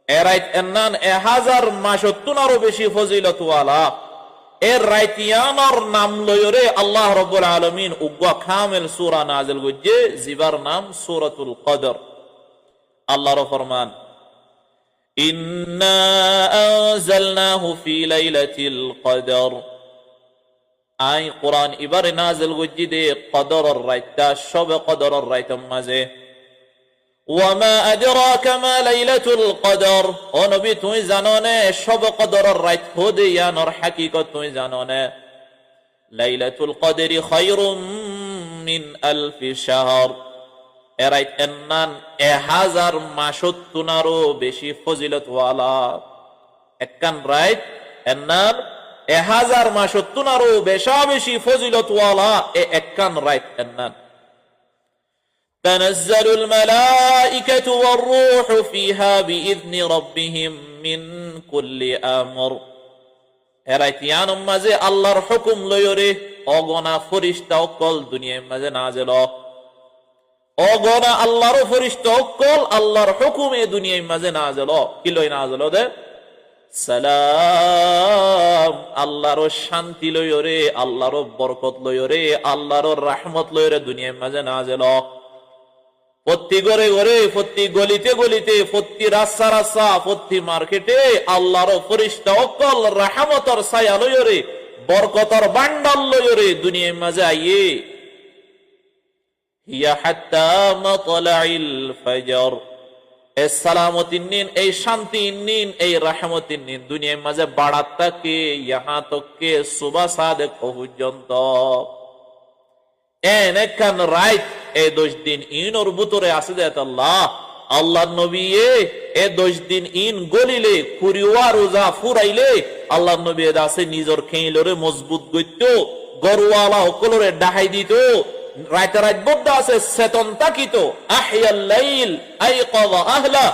এ রাইত এন্নান 1000 মাসত্তুনারও বেশি ফজিলতওয়ালা। এর রাইতিয়ানর নাম লয়রে আল্লাহ রাব্বুল আলামিন উগ্গা কামিল সূরা নাযিল গজ্জে জিবার নাম সূরাতুল কদর। আল্লাহর ফরমান, ইন্না আনজালনাহু ফি লাইলাতিল কদর। আই কোরআন এবারে নাযিল গজ্জে দে কদরের রাইতটা, শবে কদরের রাইতের মাঝে। ওয়ামা আদরাকা মা লাইলাতুল কদর, ও নবী তুমি জানো না শবে কদরের রাত হদে ইয়ানোর হাকিকত তুমি জানো না? লাইলাতুল কদরি খায়রুম মিন আলফি শাহর। এ রাত এন্নান 1000 মাসত্তুনারও বেশি ফজিলতওয়ালা। একখান রাত এন্নান 1000 মাসত্তুনারও বেশি ফজিলতওয়ালা। এ একখান রাত এন্নান تنزل الملائكة والروح فيها بإذن ربهم من كل أمر। হেরাইতিয়ান মাঝে আল্লাহর হুকুম লয়রে অগণা ফেরেশতা অকল দুনিয়ার মাঝে নাযিল। অগণা আল্লাহর ফেরেশতা অকল আল্লাহর হুকুমে দুনিয়ার মাঝে নাযিল। কি লয় নাযিল দে? সালাম, আল্লাহর শান্তি লয়রে, আল্লাহর বরকত লয়রে, আল্লাহর রহমত লয়রে দুনিয়ার মাঝে নাযিল। প্রতি ঘরে ঘরে, প্রতি গলিতে গলিতে, প্রতি রাস্তা রাস্তা, প্রতি মার্কেটে আল্লাহর ফেরেশতা অকল রহমতের ছায়া লয়রে, বরকতের বান্ডাল লয়রে দুনিয়ার মাঝে আইয়ে। হিয়া হাত্তা মাতলাইল ফজর। এই সালামতিন নিন, এই শান্তি নিন, এই রহমতিন নিন দুনিয়ার মাঝে বাড়াত থাকে ইহা তককে সুবহ সাদেক পর্যন্ত। এনেখান রাইত এই 10 দিন ইনর ভিতরে আছে যে আল্লাহ আল্লাহর নবী এ 10 দিন ইন গলিলে কুরিওয়া রোজা ফুরাইলে আল্লাহর নবী আছে নিজের খেইলরে মজবুত গইত, গরওয়ালা সকলরে ডাহাই দিত, রাত রাত বদ্ধ আছে চেতন তাকিত। আহিয়াল লাইল আইকাযা আহলা।